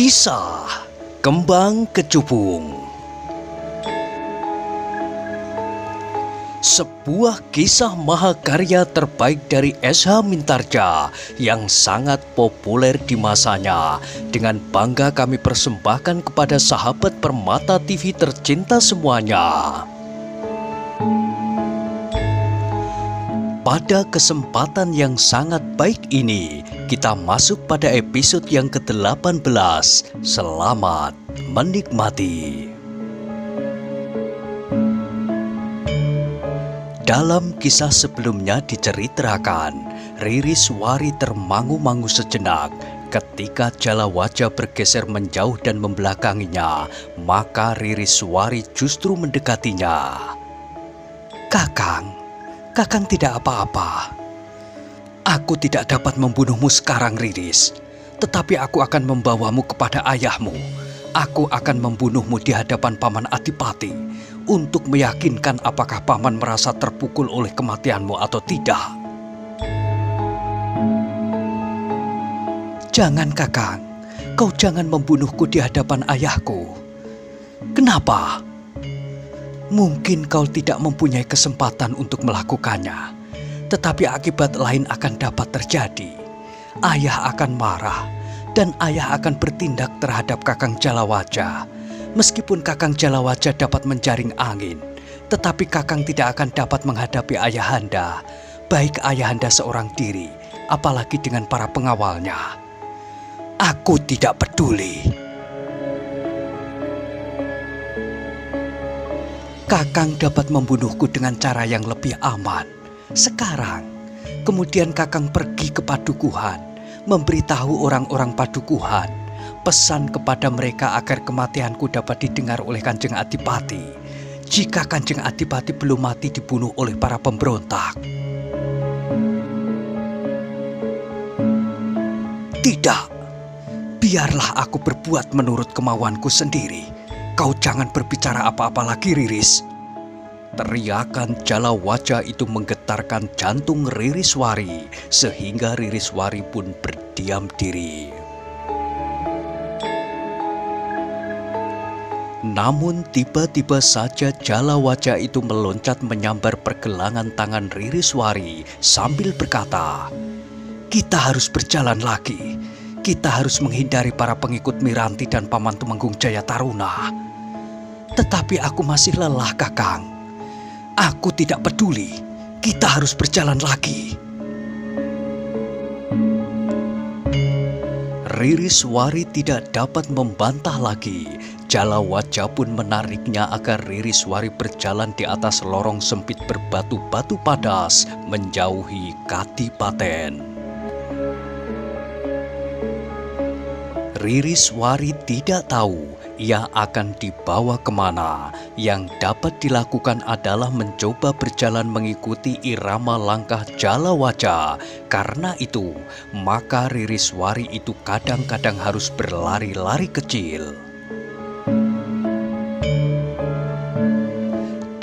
Kisah Kembang Kecubung. Sebuah kisah mahakarya terbaik dari S.H. Mintarja yang sangat populer di masanya. Dengan bangga kami persembahkan kepada sahabat Permata TV tercinta semuanya. Pada kesempatan yang sangat baik ini, kita masuk pada episode yang ke-18. Selamat menikmati. Dalam kisah sebelumnya diceritakan, Ririswari termangu-mangu sejenak. Ketika jala wajah bergeser menjauh dan membelakanginya, maka Ririswari justru mendekatinya. Kakang tidak apa-apa. Aku tidak dapat membunuhmu sekarang, Riris. Tetapi aku akan membawamu kepada ayahmu. Aku akan membunuhmu di hadapan Paman Adipati untuk meyakinkan apakah Paman merasa terpukul oleh kematianmu atau tidak. Jangan, Kakang. Kau jangan membunuhku di hadapan ayahku. Kenapa? Mungkin kau tidak mempunyai kesempatan untuk melakukannya, tetapi akibat lain akan dapat terjadi. Ayah akan marah, dan ayah akan bertindak terhadap Kakang Jalawaja. Meskipun Kakang Jalawaja dapat menjaring angin, tetapi Kakang tidak akan dapat menghadapi ayahanda, baik ayahanda seorang diri, apalagi dengan para pengawalnya. Aku tidak peduli. Kakang dapat membunuhku dengan cara yang lebih aman. Sekarang, kemudian Kakang pergi ke Padukuhan, memberitahu orang-orang Padukuhan, pesan kepada mereka agar kematianku dapat didengar oleh Kanjeng Adipati. Jika Kanjeng Adipati belum mati dibunuh oleh para pemberontak. Tidak, biarlah aku berbuat menurut kemauanku sendiri. Kau jangan berbicara apa-apa lagi, Riris. Teriakan jala wajah itu menggetarkan jantung Ririswari, sehingga Ririswari pun berdiam diri. Namun tiba-tiba saja jala wajah itu meloncat menyambar pergelangan tangan Ririswari sambil berkata, "Kita harus berjalan lagi. Kita harus menghindari para pengikut Miranti dan Paman Tumenggung Jaya Taruna." Tetapi aku masih lelah, Kakang. Aku tidak peduli. Kita harus berjalan lagi. Ririswari tidak dapat membantah lagi. Jala wajah pun menariknya agar Ririswari berjalan di atas lorong sempit berbatu-batu padas menjauhi Kadipaten. Ririswari tidak tahu ia akan dibawa kemana. Yang dapat dilakukan adalah mencoba berjalan mengikuti irama langkah jala wajah. Karena itu, maka Ririswari itu kadang-kadang harus berlari-lari kecil.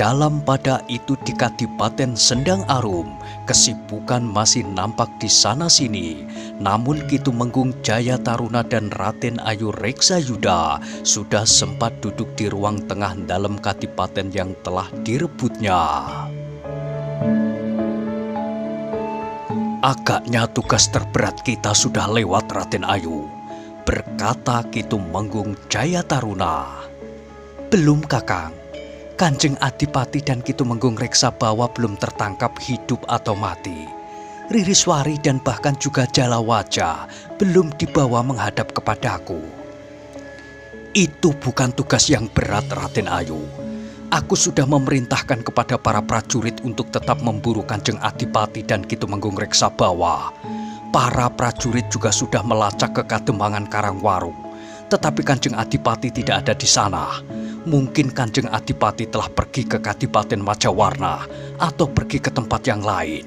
Dalam pada itu di Kadipaten Sendang Arum, kesibukan masih nampak di sana-sini. Namun Ki Tumenggung Jaya Taruna dan Raden Ayu Reksayuda sudah sempat duduk di ruang tengah dalam kadipaten yang telah direbutnya. Agaknya tugas terberat kita sudah lewat, Raden Ayu, berkata Ki Tumenggung Jaya Taruna. Belum, Kakang. Kanjeng Adipati dan Ki Tumenggung Reksabawa belum tertangkap hidup atau mati. Ririswari dan bahkan juga jala wajah belum dibawa menghadap kepadaku. Itu bukan tugas yang berat, Raden Ayu. Aku sudah memerintahkan kepada para prajurit untuk tetap memburu Kanjeng Adipati dan Ki Tumenggung Reksabawa. Para prajurit juga sudah melacak ke Kademangan Karangwaru. Tetapi Kanjeng Adipati tidak ada di sana. Mungkin Kanjeng Adipati telah pergi ke Kadipaten Majawarna atau pergi ke tempat yang lain.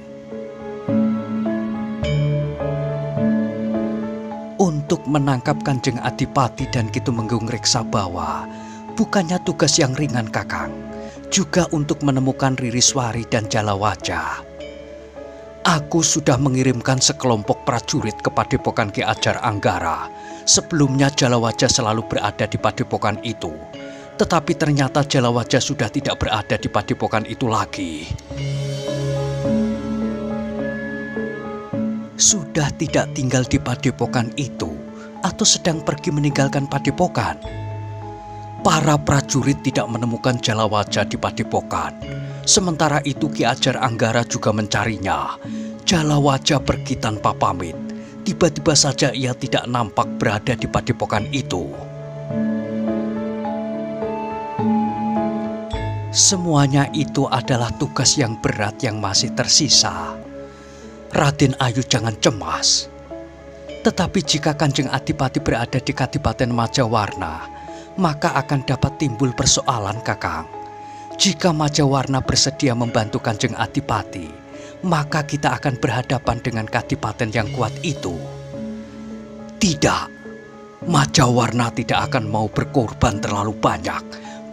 Untuk menangkap Kanjeng Adipati dan Ki Tumenggung Reksabawa bukannya tugas yang ringan, Kakang. Juga untuk menemukan Ririswari dan jala wajah. Aku sudah mengirimkan sekelompok prajurit ke Padepokan Ki Ajar Anggara. Sebelumnya Jalawaja selalu berada di padepokan itu. Tetapi ternyata Jalawaja sudah tidak berada di padepokan itu lagi. Sudah tidak tinggal di padepokan itu atau sedang pergi meninggalkan padepokan. Para prajurit tidak menemukan Jalawaja di padepokan. Sementara itu Ki Ajar Anggara juga mencarinya. Jalawaja pergi tanpa pamit. Tiba-tiba saja ia tidak nampak berada di padepokan itu. Semuanya itu adalah tugas yang berat yang masih tersisa. Raden Ayu jangan cemas. Tetapi jika Kanjeng Adipati berada di Kadipaten Majawarna, maka akan dapat timbul persoalan, Kakang. Jika Majawarna bersedia membantu Kanjeng Adipati, maka kita akan berhadapan dengan kadipaten yang kuat itu. Tidak, Majawarna tidak akan mau berkorban terlalu banyak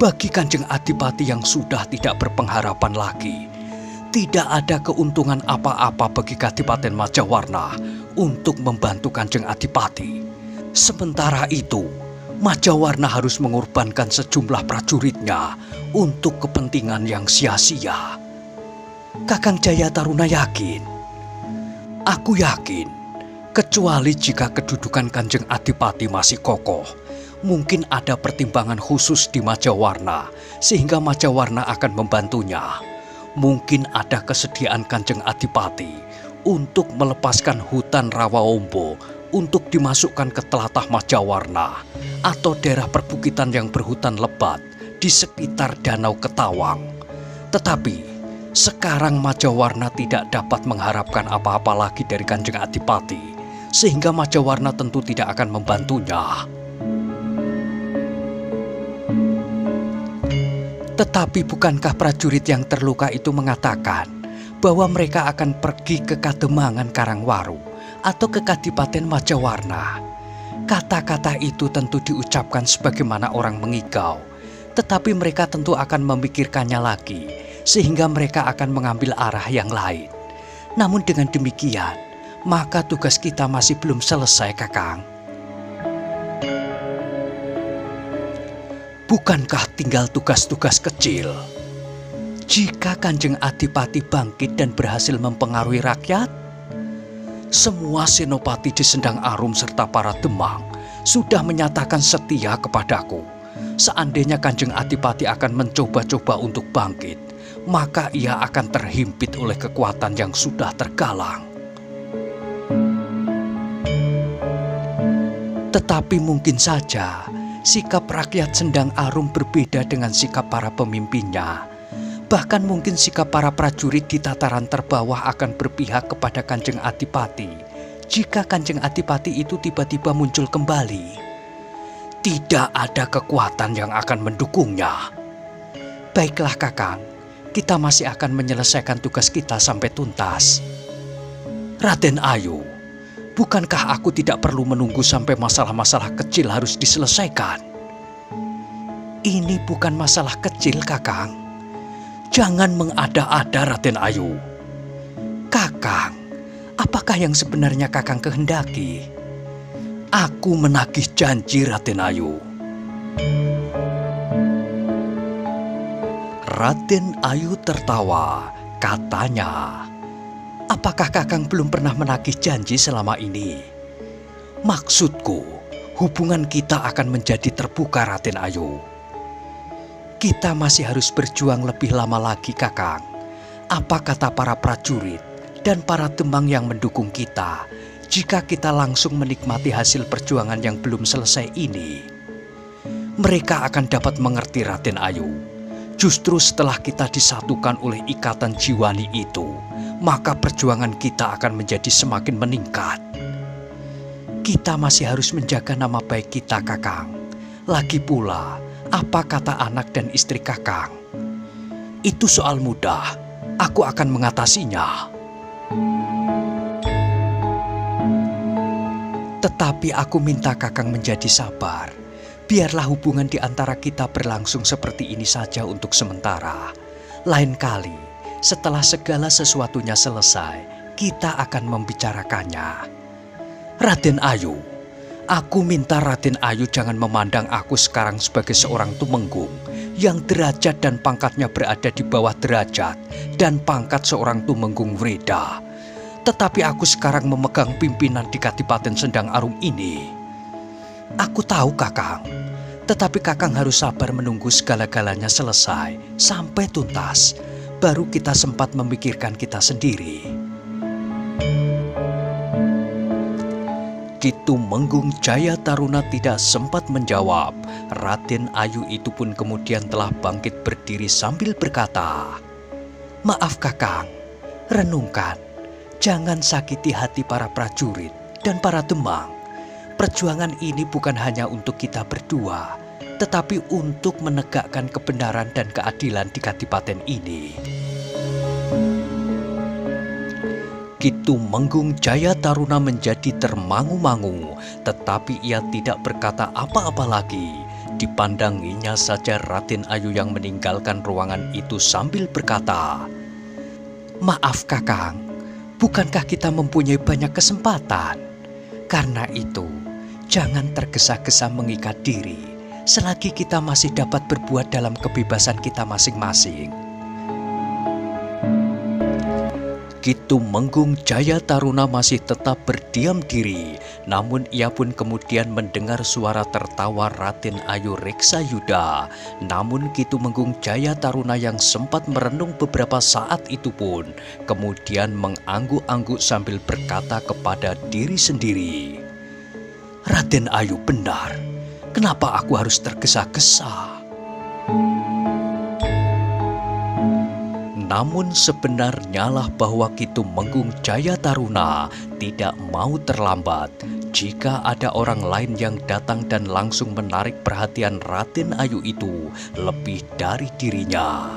bagi Kanjeng Adipati yang sudah tidak berpengharapan lagi. Tidak ada keuntungan apa-apa bagi Kadipaten Majawarna untuk membantu Kanjeng Adipati. Sementara itu, Majawarna harus mengorbankan sejumlah prajuritnya untuk kepentingan yang sia-sia. Kakang Jayataruna yakin? Aku yakin, kecuali jika kedudukan Kanjeng Adipati masih kokoh. Mungkin ada pertimbangan khusus di Majawarna, sehingga Majawarna akan membantunya. Mungkin ada kesediaan Kanjeng Adipati untuk melepaskan hutan Rawaombo untuk dimasukkan ke telatah Majawarna atau daerah perbukitan yang berhutan lebat di sekitar Danau Ketawang. Tetapi sekarang Majawarna tidak dapat mengharapkan apa-apa lagi dari Kanjeng Adipati, sehingga Majawarna tentu tidak akan membantunya. Tetapi bukankah prajurit yang terluka itu mengatakan bahwa mereka akan pergi ke Kademangan Karangwaru atau ke Kadipaten Majawarna? Kata-kata itu tentu diucapkan sebagaimana orang mengigau, tetapi mereka tentu akan memikirkannya lagi, sehingga mereka akan mengambil arah yang lain. Namun dengan demikian, maka tugas kita masih belum selesai, Kakang. Bukankah tinggal tugas-tugas kecil? Jika Kanjeng Adipati bangkit dan berhasil mempengaruhi rakyat, semua senopati di Sendang Arum serta para Demang sudah menyatakan setia kepadaku. Seandainya Kanjeng Adipati akan mencoba-coba untuk bangkit, maka ia akan terhimpit oleh kekuatan yang sudah tergalang. Tetapi mungkin saja sikap rakyat Sendang Arum berbeda dengan sikap para pemimpinnya. Bahkan mungkin sikap para prajurit di tataran terbawah akan berpihak kepada Kanjeng Adipati jika Kanjeng Adipati itu tiba-tiba muncul kembali. Tidak ada kekuatan yang akan mendukungnya. Baiklah Kakang, kita masih akan menyelesaikan tugas kita sampai tuntas. Raden Ayu, bukankah aku tidak perlu menunggu sampai masalah-masalah kecil harus diselesaikan? Ini bukan masalah kecil, Kakang. Jangan mengada-ada, Raden Ayu. Kakang, apakah yang sebenarnya Kakang kehendaki? Aku menagih janji, Raden Ayu. Raden Ayu tertawa, katanya, apakah Kakang belum pernah menagih janji selama ini? Maksudku, hubungan kita akan menjadi terbuka, Raden Ayu. Kita masih harus berjuang lebih lama lagi, Kakang. Apa kata para prajurit dan para Demang yang mendukung kita jika kita langsung menikmati hasil perjuangan yang belum selesai ini? Mereka akan dapat mengerti, Raden Ayu. Justru setelah kita disatukan oleh ikatan jiwani itu, maka perjuangan kita akan menjadi semakin meningkat. Kita masih harus menjaga nama baik kita, Kakang. Lagi pula, apa kata anak dan istri Kakang? Itu soal mudah, aku akan mengatasinya. Tetapi aku minta Kakang menjadi sabar. Biarlah hubungan di antara kita berlangsung seperti ini saja untuk sementara. Lain kali, setelah segala sesuatunya selesai, kita akan membicarakannya. Raden Ayu, aku minta Raden Ayu jangan memandang aku sekarang sebagai seorang tumenggung yang derajat dan pangkatnya berada di bawah derajat dan pangkat seorang tumenggung Wreda. Tetapi aku sekarang memegang pimpinan di Kadipaten Sendang Arum ini. Aku tahu Kakang, tetapi Kakang harus sabar menunggu segala-galanya selesai sampai tuntas. Baru kita sempat memikirkan kita sendiri. Ki Tumenggung Jayataruna tidak sempat menjawab. Raden Ayu itu pun kemudian telah bangkit berdiri sambil berkata, "Maaf Kakang, renungkan. Jangan sakiti hati para prajurit dan para demang. Perjuangan ini bukan hanya untuk kita berdua, tetapi untuk menegakkan kebenaran dan keadilan di kadipaten ini." Ki Tumenggung Jayataruna menjadi termangu-mangu, tetapi ia tidak berkata apa-apa lagi. Dipandanginya saja Raden Ayu yang meninggalkan ruangan itu sambil berkata, "Maaf Kakang, bukankah kita mempunyai banyak kesempatan? Karena itu, jangan tergesa-gesa mengikat diri selagi kita masih dapat berbuat dalam kebebasan kita masing-masing." Ki Tumenggung Jayataruna masih tetap berdiam diri, namun ia pun kemudian mendengar suara tertawa Raden Ayu Reksayuda. Namun Ki Tumenggung Jayataruna yang sempat merenung beberapa saat itu pun kemudian mengangguk-angguk sambil berkata kepada diri sendiri, "Raden Ayu benar, kenapa aku harus tergesa-gesa?" Namun sebenarnya lah bahwa Ki Tumenggung Jayataruna tidak mau terlambat jika ada orang lain yang datang dan langsung menarik perhatian Raden Ayu itu lebih dari dirinya.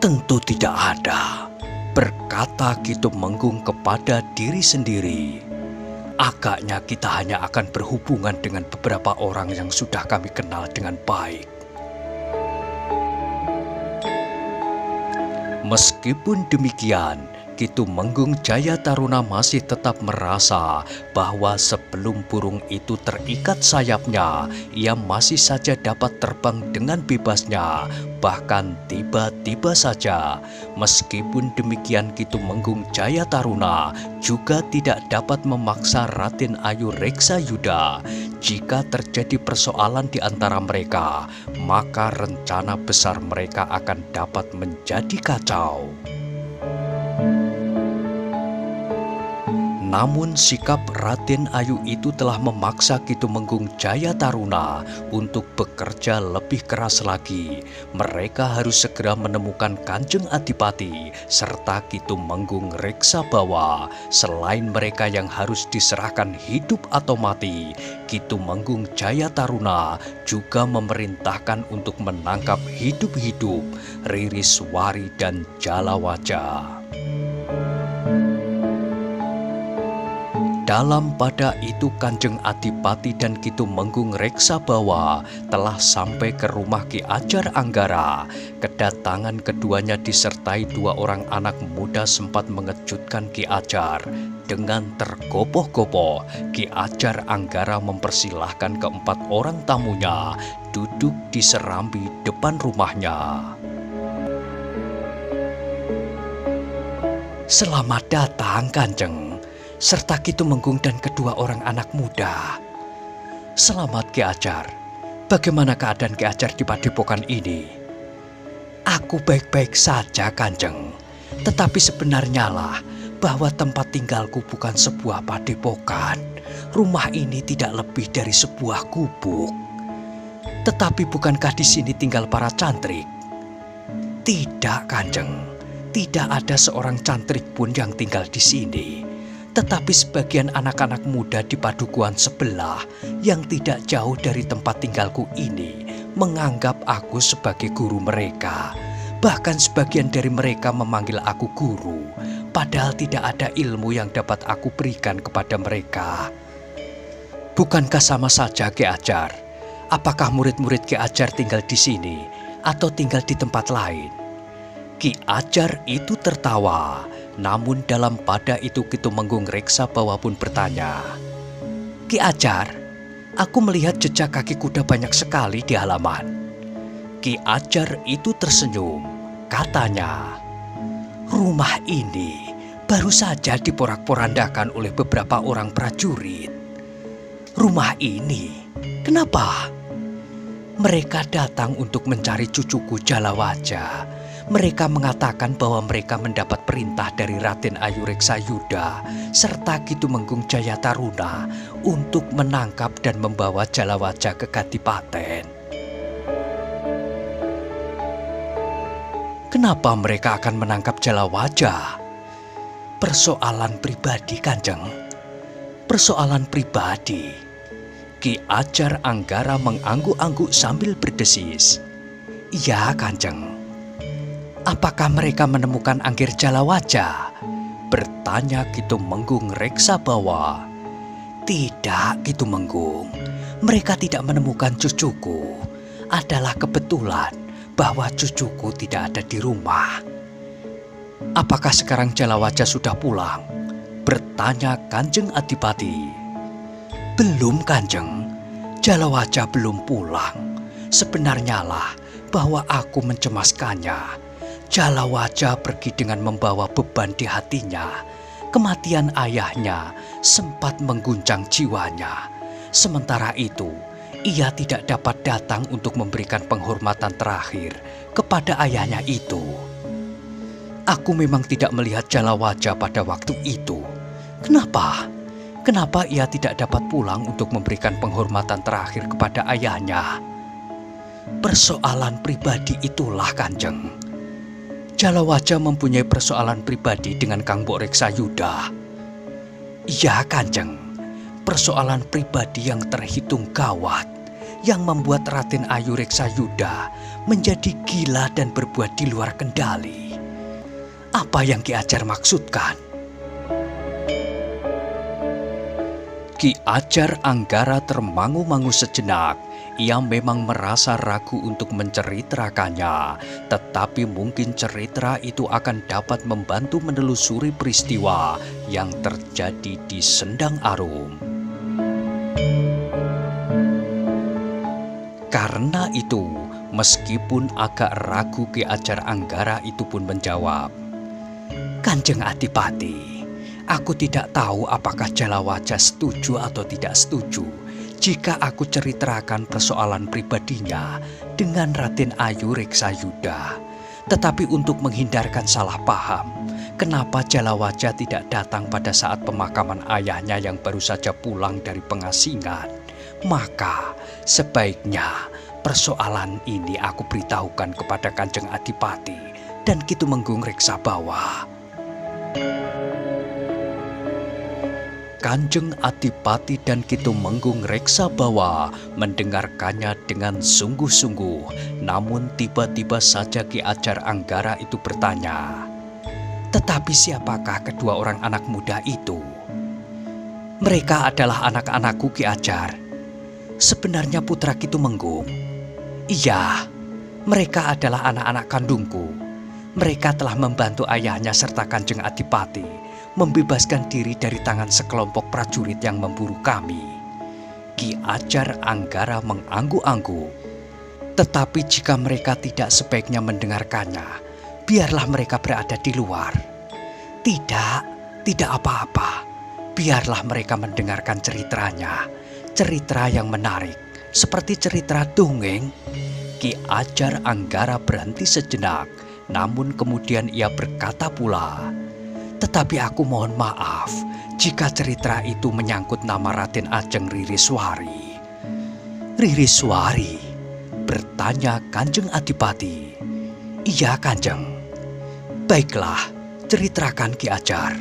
"Tentu tidak ada," berkata Ki Tumenggung kepada diri sendiri. "Agaknya kita hanya akan berhubungan dengan beberapa orang yang sudah kami kenal dengan baik." Meskipun demikian, Ki Tumenggung Jayataruna masih tetap merasa bahwa sebelum burung itu terikat sayapnya, ia masih saja dapat terbang dengan bebasnya, bahkan tiba-tiba saja. Meskipun demikian, Ki Tumenggung Jayataruna juga tidak dapat memaksa Raden Ayu Reksayuda. Jika terjadi persoalan di antara mereka, maka rencana besar mereka akan dapat menjadi kacau. Namun sikap Raden Ayu itu telah memaksa Ki Tumenggung Jayataruna untuk bekerja lebih keras lagi. Mereka harus segera menemukan Kanjeng Adipati serta Ki Tumenggung Reksabawa. Selain mereka yang harus diserahkan hidup atau mati, Ki Tumenggung Jayataruna juga memerintahkan untuk menangkap hidup-hidup Ririswari dan Jalawaja. Dalam pada itu Kanjeng Adipati dan Ki Tumenggung Reksabawa telah sampai ke rumah Ki Ajar Anggara. Kedatangan keduanya disertai dua orang anak muda sempat mengejutkan Ki Ajar. Dengan tergopoh-gopoh, Ki Ajar Anggara mempersilahkan keempat orang tamunya duduk di serambi depan rumahnya. "Selamat datang Kanjeng, serta Ki Tumenggung dan kedua orang anak muda." "Selamat Ki Ajar. Bagaimana keadaan Ki Ajar di padepokan ini?" "Aku baik-baik saja Kanjeng. Tetapi sebenarnya lah bahwa tempat tinggalku bukan sebuah padepokan. Rumah ini tidak lebih dari sebuah gubuk." "Tetapi bukankah di sini tinggal para cantrik?" "Tidak Kanjeng. Tidak ada seorang cantrik pun yang tinggal di sini. Tetapi sebagian anak-anak muda di padukuhan sebelah yang tidak jauh dari tempat tinggalku ini menganggap aku sebagai guru mereka. Bahkan sebagian dari mereka memanggil aku guru, padahal tidak ada ilmu yang dapat aku berikan kepada mereka." "Bukankah sama saja Ki Ajar? Apakah murid-murid Ki Ajar tinggal di sini atau tinggal di tempat lain?" Ki Ajar itu tertawa. Namun dalam pada itu Kitumenggung Reksabawa pun bertanya, "Ki Ajar, aku melihat jejak kaki kuda banyak sekali di halaman." Ki Ajar itu tersenyum, katanya, "Rumah ini baru saja diporak-porandakan oleh beberapa orang prajurit. Rumah ini, kenapa? Mereka datang untuk mencari cucuku Jalawaja. Mereka mengatakan bahwa mereka mendapat perintah dari Raden Ayu Reksayuda serta Kitumenggung Jayataruna untuk menangkap dan membawa Jalawaja ke Kadipaten." "Kenapa mereka akan menangkap Jalawaja?" "Persoalan pribadi, Kanjeng. Persoalan pribadi." Ki Ajar Anggara mengangguk-angguk sambil berdesis. "Iya, Kanjeng." "Apakah mereka menemukan Anggir Jalawaja?" bertanya Kitumenggung Reksabawa. "Tidak, Kitumenggung. Mereka tidak menemukan cucuku. Adalah kebetulan bahwa cucuku tidak ada di rumah." "Apakah sekarang Jalawaja sudah pulang?" bertanya Kanjeng Adipati. "Belum, Kanjeng. Jalawaja belum pulang. Sebenarnya lah bahwa aku mencemaskannya. Jalawaja pergi dengan membawa beban di hatinya. Kematian ayahnya sempat mengguncang jiwanya. Sementara itu, ia tidak dapat datang untuk memberikan penghormatan terakhir kepada ayahnya itu. Aku memang tidak melihat Jalawaja pada waktu itu. Kenapa? Kenapa ia tidak dapat pulang untuk memberikan penghormatan terakhir kepada ayahnya?" "Persoalan pribadi itulah, Kanjeng. Jalawaja mempunyai persoalan pribadi dengan Kang Mbok Reksayuda." "Iya, Kanjeng. Persoalan pribadi yang terhitung gawat, yang membuat Raden Ayu Reksayuda menjadi gila dan berbuat di luar kendali. Apa yang Ki Ajar maksudkan?" Ki Ajar Anggara termangu-mangu sejenak. Ia memang merasa ragu untuk menceritakannya, tetapi mungkin cerita itu akan dapat membantu menelusuri peristiwa yang terjadi di Sendang Arum. Karena itu, meskipun agak ragu, Ki Ajar Anggara itu pun menjawab, "Kanjeng Adipati, aku tidak tahu apakah Jalawaja setuju atau tidak setuju jika aku ceritakan persoalan pribadinya dengan Raden Ayu Reksayuda. Tetapi untuk menghindarkan salah paham, kenapa Jalawaja tidak datang pada saat pemakaman ayahnya yang baru saja pulang dari pengasingan, maka sebaiknya persoalan ini aku beritahukan kepada Kanjeng Adipati dan Kitumenggung Reksabawa." Kanjeng Adipati dan Kitumenggung Reksabawa mendengarkannya dengan sungguh-sungguh. Namun tiba-tiba saja Ki Ajar Anggara itu bertanya, "Tetapi siapakah kedua orang anak muda itu?" "Mereka adalah anak-anakku, Ki Ajar. Sebenarnya putra Kitumenggung." "Iya, mereka adalah anak-anak kandungku. Mereka telah membantu ayahnya serta Kanjeng Adipati membebaskan diri dari tangan sekelompok prajurit yang memburu kami." Ki Ajar Anggara mengangguk-angguk. "Tetapi jika mereka tidak sebaiknya mendengarkannya, biarlah mereka berada di luar." "Tidak, tidak apa-apa. Biarlah mereka mendengarkan ceritanya. Cerita yang menarik, seperti cerita dongeng." Ki Ajar Anggara berhenti sejenak, namun kemudian ia berkata pula, "Tetapi aku mohon maaf jika cerita itu menyangkut nama Raden Ajeng Ririswari." "Ririswari?" bertanya Kanjeng Adipati. "Iya, Kanjeng." "Baiklah, ceritakan Ki Ajar."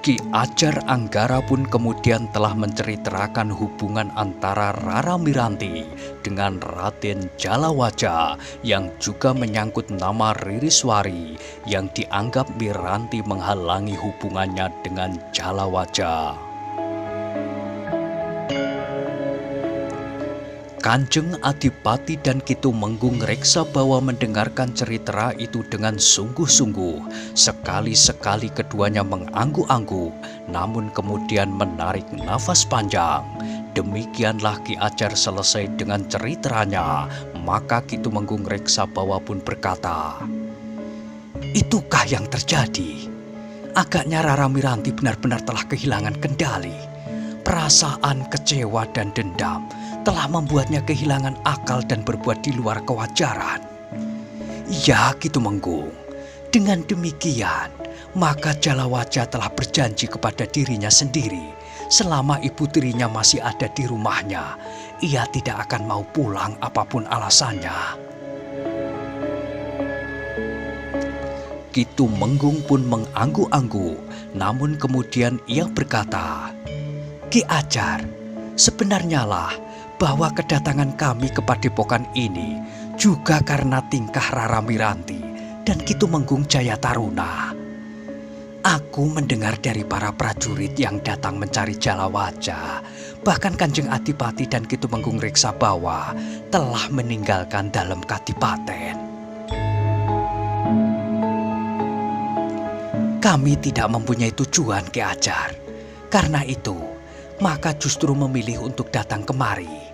Ki Ajar Anggara pun kemudian telah menceritakan hubungan antara Rara Miranti dengan Raden Jalawaja yang juga menyangkut nama Ririswari yang dianggap Miranti menghalangi hubungannya dengan Jalawaja. Kanjeng Adipati dan Ki Tumenggung Reksabawa mendengarkan cerita itu dengan sungguh-sungguh. Sekali-sekali keduanya mengangguk-angguk, namun kemudian menarik nafas panjang. Demikianlah Ki Ajar selesai dengan ceritanya. Maka Ki Tumenggung Reksabawa pun berkata, "Itukah yang terjadi? Agaknya Rara Miranti benar-benar telah kehilangan kendali. Perasaan kecewa dan dendam telah membuatnya kehilangan akal dan berbuat di luar kewajaran." "Ya, Ki Tumenggung, dengan demikian maka Jalawaja telah berjanji kepada dirinya sendiri, selama ibu tirinya masih ada di rumahnya, ia tidak akan mau pulang apapun alasannya." Ki Tumenggung pun mengangguk-angguk, namun kemudian ia berkata, "Ki Ajar, sebenarnya lah bahwa kedatangan kami ke padepokan ini juga karena tingkah Rara Miranti dan Ki Tumenggung Jayataruna. Aku mendengar dari para prajurit yang datang mencari Jalawaja, bahkan Kanjeng Adipati dan Ki Tumenggung Reksabawa telah meninggalkan dalam kadipaten. Kami tidak mempunyai tujuan, Ki Ajar. Karena itu, maka justru memilih untuk datang kemari.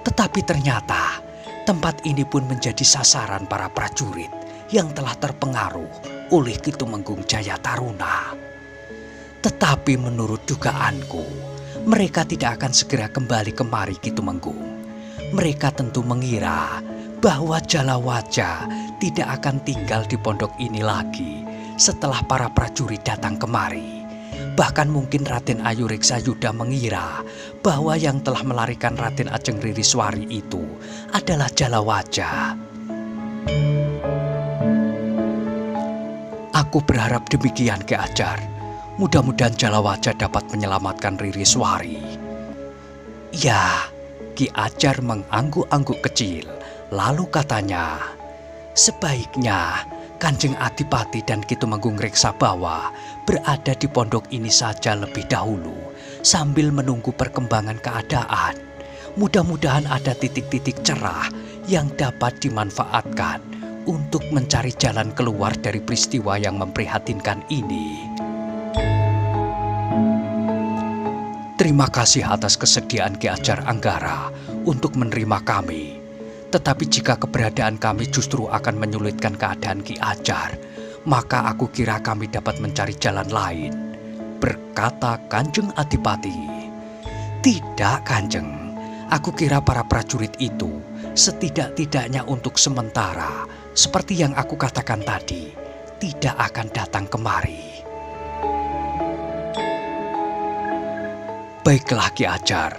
Tetapi ternyata tempat ini pun menjadi sasaran para prajurit yang telah terpengaruh oleh Ki Tumenggung Jayataruna. Tetapi menurut dugaanku, mereka tidak akan segera kembali kemari, Ki Tumenggung. Mereka tentu mengira bahwa Jalawaja tidak akan tinggal di pondok ini lagi setelah para prajurit datang kemari. Bahkan mungkin Raden Ayu Reksayuda mengira bahwa yang telah melarikan Raden Ajeng Ririswari itu adalah Jalawaja. Aku berharap demikian, Ki Ajar. Mudah-mudahan Jalawaja dapat menyelamatkan Ririswari." "Ya," Ki Ajar mengangguk-angguk kecil, lalu katanya, "Sebaiknya Kanjeng Adipati dan Ki Tumenggung Reksabawa berada di pondok ini saja lebih dahulu sambil menunggu perkembangan keadaan. Mudah-mudahan ada titik-titik cerah yang dapat dimanfaatkan untuk mencari jalan keluar dari peristiwa yang memprihatinkan ini." "Terima kasih atas kesediaan Ki Ajar Anggara untuk menerima kami. Tetapi jika keberadaan kami justru akan menyulitkan keadaan Ki Ajar, maka aku kira kami dapat mencari jalan lain," berkata Kanjeng Adipati. "Tidak, Kanjeng. Aku kira para prajurit itu setidak-tidaknya untuk sementara, seperti yang aku katakan tadi, tidak akan datang kemari." "Baiklah, Ki Ajar.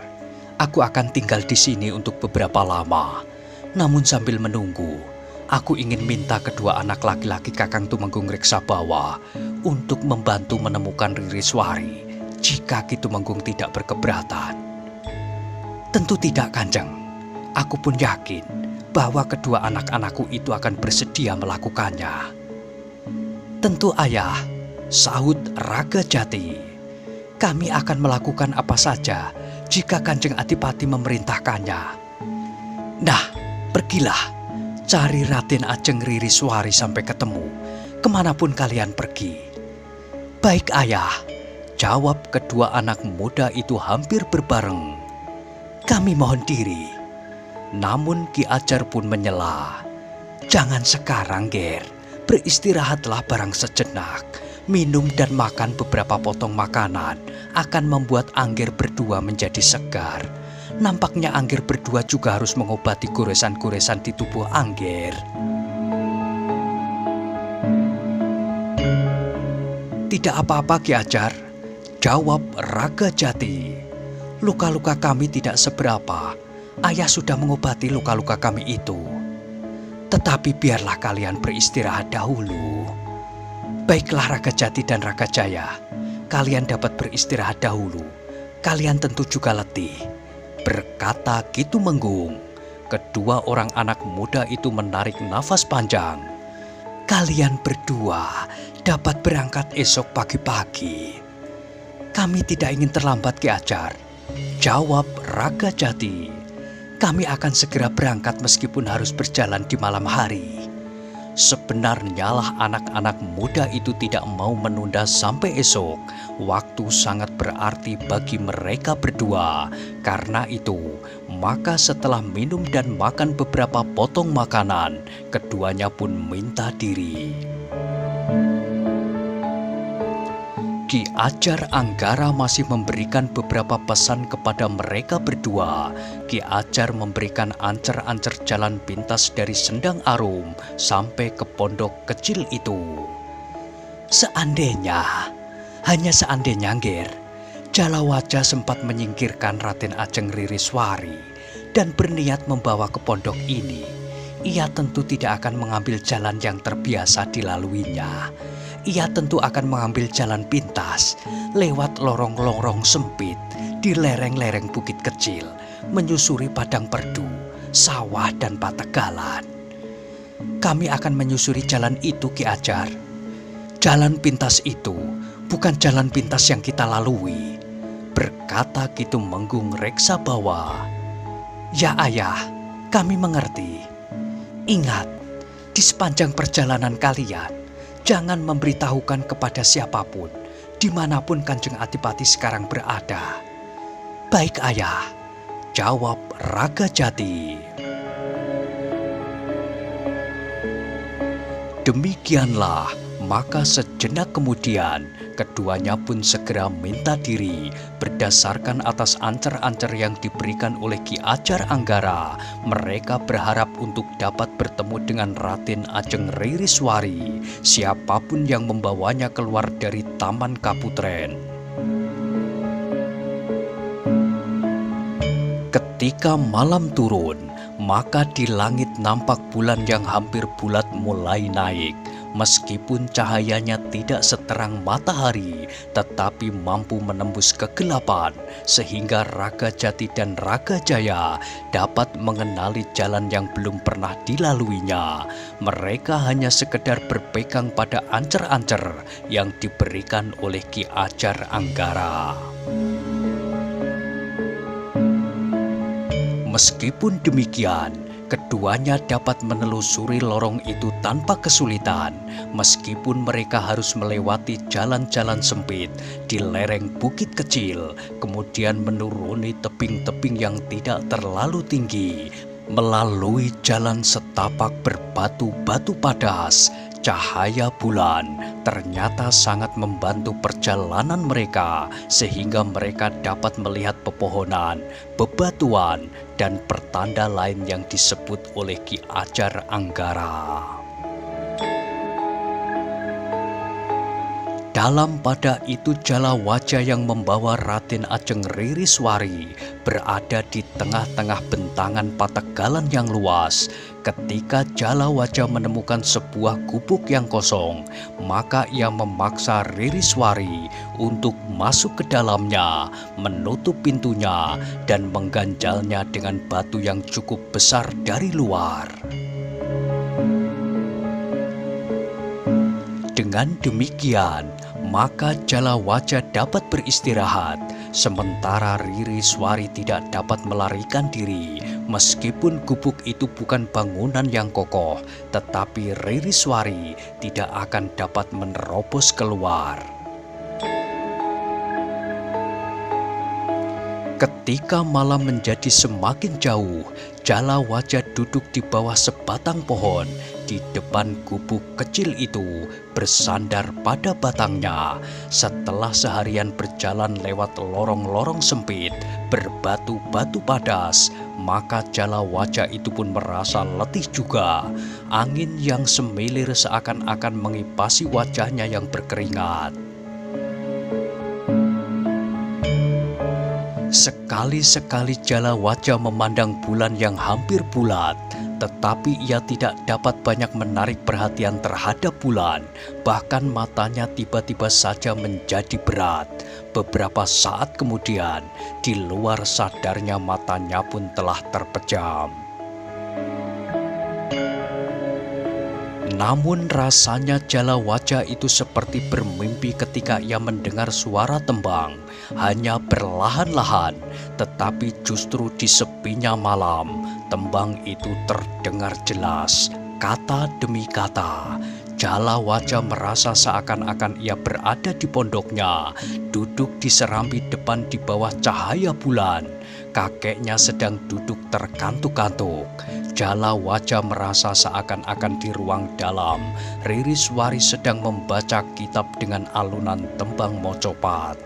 Aku akan tinggal di sini untuk beberapa lama. Namun sambil menunggu, aku ingin minta kedua anak laki-laki Kakang Tumenggung Reksabawa untuk membantu menemukan Ririswari jika Ki Tumenggung tidak berkeberatan." "Tentu tidak, Kanjeng. Aku pun yakin bahwa kedua anak-anakku itu akan bersedia melakukannya." "Tentu, Ayah," sahut Raga Jati. "Kami akan melakukan apa saja jika Kanjeng Adipati memerintahkannya. Nah, pergilah, cari Raden Ajeng Ririswari sampai ketemu, kemanapun kalian pergi." "Baik, Ayah," jawab kedua anak muda itu hampir berbareng. "Kami mohon diri." Namun Ki Ajar pun menyela, "Jangan sekarang, Ger. Beristirahatlah barang sejenak. Minum dan makan beberapa potong makanan akan membuat Angger berdua menjadi segar. Nampaknya Angger berdua juga harus mengobati goresan-goresan di tubuh Angger." "Tidak apa-apa, Ki Ajar," jawab Raga Jati. "Luka-luka kami tidak seberapa. Ayah sudah mengobati luka-luka kami itu. Tetapi biarlah kalian beristirahat dahulu." "Baiklah Raga Jati dan Raga Jaya, kalian dapat beristirahat dahulu. Kalian tentu juga letih," berkata Ki Tumenggung. Kedua orang anak muda itu menarik nafas panjang. "Kalian berdua dapat berangkat esok pagi-pagi." "Kami tidak ingin terlambat, Ki Ajar," jawab Raga Jati. Kami akan segera berangkat meskipun harus berjalan di malam hari. Sebenarnya lah anak-anak muda itu tidak mau menunda sampai esok. Waktu sangat berarti bagi mereka berdua. Karena itu, maka setelah minum dan makan beberapa potong makanan, keduanya pun minta diri. Ki Ajar Anggara masih memberikan beberapa pesan kepada mereka berdua. Ki Ajar memberikan ancer-ancer jalan pintas dari Sendang Arum sampai ke pondok kecil itu. Seandainya, hanya seandainya Ngger, Jalawaja sempat menyingkirkan Raden Ajeng Ririswari dan berniat membawa ke pondok ini, ia tentu tidak akan mengambil jalan yang terbiasa dilaluinya. Ia tentu akan mengambil jalan pintas, lewat lorong-lorong sempit, di lereng-lereng bukit kecil, menyusuri padang perdu, sawah dan pategalan. Kami akan menyusuri jalan itu, Ki Ajar. Jalan pintas itu bukan jalan pintas yang kita lalui, berkata Ki Tumenggung Reksabawa. Ya ayah, kami mengerti. Ingat, di sepanjang perjalanan kalian, jangan memberitahukan kepada siapapun, dimanapun Kanjeng Adipati sekarang berada. Baik ayah, jawab Ragajati. Demikianlah, maka sejenak kemudian keduanya pun segera minta diri berdasarkan atas ancer-ancer yang diberikan oleh Ki Ajar Anggara. Mereka berharap untuk dapat bertemu dengan Raden Ajeng Ririswari, siapapun yang membawanya keluar dari Taman Kaputren. Ketika malam turun, maka di langit nampak bulan yang hampir bulat mulai naik. Meskipun cahayanya tidak seterang matahari, tetapi mampu menembus kegelapan, sehingga Ragajati dan Ragajaya dapat mengenali jalan yang belum pernah dilaluinya. Mereka hanya sekedar berpegang pada ancer-ancer yang diberikan oleh Ki Ajar Anggara. Meskipun demikian, keduanya dapat menelusuri lorong itu tanpa kesulitan, meskipun mereka harus melewati jalan-jalan sempit di lereng bukit kecil, kemudian menuruni tebing-tebing yang tidak terlalu tinggi, melalui jalan setapak berbatu-batu padas. Cahaya bulan ternyata sangat membantu perjalanan mereka, sehingga mereka dapat melihat pepohonan, bebatuan, dan pertanda lain yang disebut oleh Ki Ajar Anggara. Dalam pada itu Jalawaja yang membawa Raden Ajeng Ririswari berada di tengah-tengah bentangan pategalan yang luas. Ketika Jalawaja menemukan sebuah gubuk yang kosong, maka ia memaksa Ririswari untuk masuk ke dalamnya, menutup pintunya, dan mengganjalnya dengan batu yang cukup besar dari luar. Dengan demikian, maka Jalawaja dapat beristirahat, sementara Ririswari tidak dapat melarikan diri. Meskipun gubuk itu bukan bangunan yang kokoh, tetapi Ririswari tidak akan dapat menerobos keluar. Ketika malam menjadi semakin jauh, Jalawaja duduk di bawah sebatang pohon di depan gubuk kecil itu, bersandar pada batangnya. Setelah seharian berjalan lewat lorong-lorong sempit, berbatu-batu padas, maka Jalawaja itu pun merasa letih juga. Angin yang semilir seakan-akan mengipasi wajahnya yang berkeringat. Sekali-sekali Jalawaja memandang bulan yang hampir bulat, tetapi ia tidak dapat banyak menarik perhatian terhadap bulan. Bahkan matanya tiba-tiba saja menjadi berat. Beberapa saat kemudian, di luar sadarnya matanya pun telah terpejam. Namun rasanya Jala Wajah itu seperti bermimpi ketika ia mendengar suara tembang. Hanya perlahan-lahan, tetapi justru di sepinya malam, tembang itu terdengar jelas, kata demi kata. Jala Wajah merasa seakan-akan ia berada di pondoknya, duduk di serambi depan di bawah cahaya bulan. Kakeknya sedang duduk terkantuk-kantuk. Jala Wajah merasa seakan-akan di ruang dalam, Ririswari sedang membaca kitab dengan alunan tembang mocopat.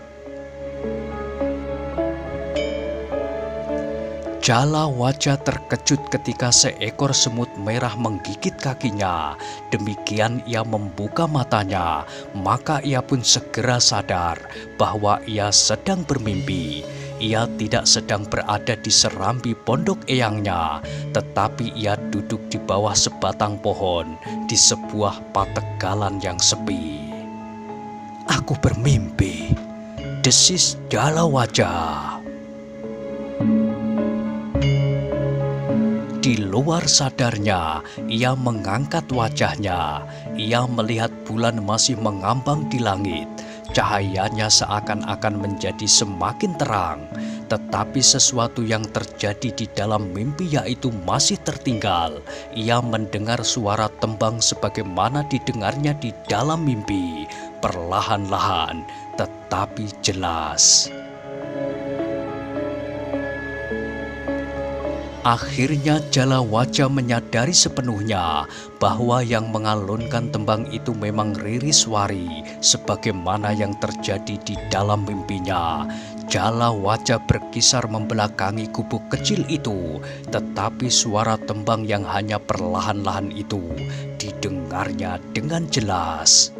Jala Wajah terkejut ketika seekor semut merah menggigit kakinya. Demikian ia membuka matanya, maka ia pun segera sadar bahwa ia sedang bermimpi. Ia tidak sedang berada di serambi pondok eyangnya, tetapi ia duduk di bawah sebatang pohon di sebuah pategalan yang sepi. "Aku bermimpi," desis Jala Wajah. Di luar sadarnya, ia mengangkat wajahnya. Ia melihat bulan masih mengambang di langit. Cahayanya seakan-akan menjadi semakin terang, tetapi sesuatu yang terjadi di dalam mimpi yaitu masih tertinggal. Ia mendengar suara tembang sebagaimana didengarnya di dalam mimpi, perlahan-lahan tetapi jelas. Akhirnya Jala Wajah menyadari sepenuhnya bahwa yang mengalunkan tembang itu memang Ririswari, sebagaimana yang terjadi di dalam mimpinya. Jala Wajah berkisar membelakangi gubuk kecil itu, tetapi suara tembang yang hanya perlahan-lahan itu didengarnya dengan jelas.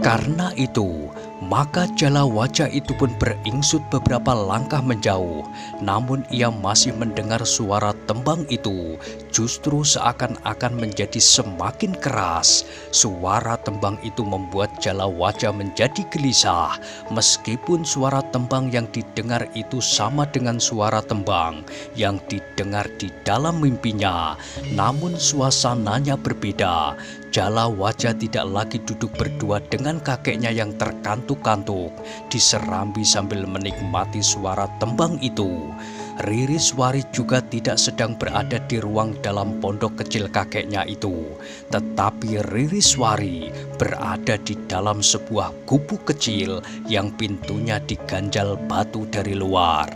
Karena itu, maka Jala Wajah itu pun beringsut beberapa langkah menjauh. Namun ia masih mendengar suara tembang itu, justru seakan-akan menjadi semakin keras. Suara tembang itu membuat Jala Wajah menjadi gelisah. Meskipun suara tembang yang didengar itu sama dengan suara tembang yang didengar di dalam mimpinya, namun suasananya berbeda. Jala Wajah tidak lagi duduk berdua dengan kakeknya yang terkantuk-kantuk di serambi sambil menikmati suara tembang itu. Ririswari juga tidak sedang berada di ruang dalam pondok kecil kakeknya itu, tetapi Ririswari berada di dalam sebuah gubuk kecil yang pintunya diganjal batu dari luar.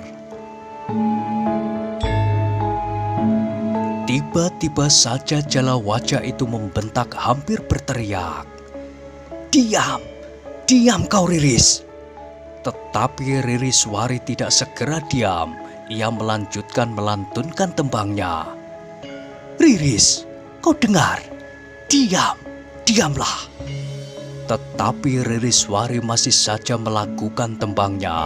Tiba-tiba saja Jala Wajah itu membentak hampir berteriak, "Diam! Diam kau Riris!" Tetapi Ririswari tidak segera diam. Ia melanjutkan melantunkan tembangnya. "Riris, kau dengar? Diam! Diamlah!" Tetapi Ririswari masih saja melakukan tembangnya.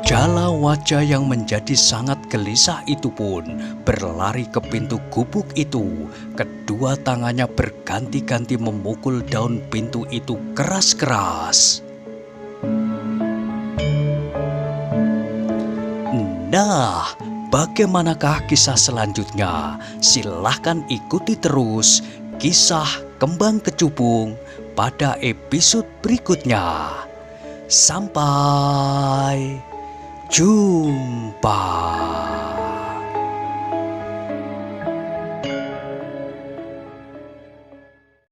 Jala Wajah yang menjadi sangat gelisah itu pun berlari ke pintu gubuk itu. Kedua tangannya berganti-ganti memukul daun pintu itu keras-keras. Nah, bagaimanakah kisah selanjutnya? Silahkan ikuti terus kisah Kembang Kecubung pada episode berikutnya. Sampai jumpa.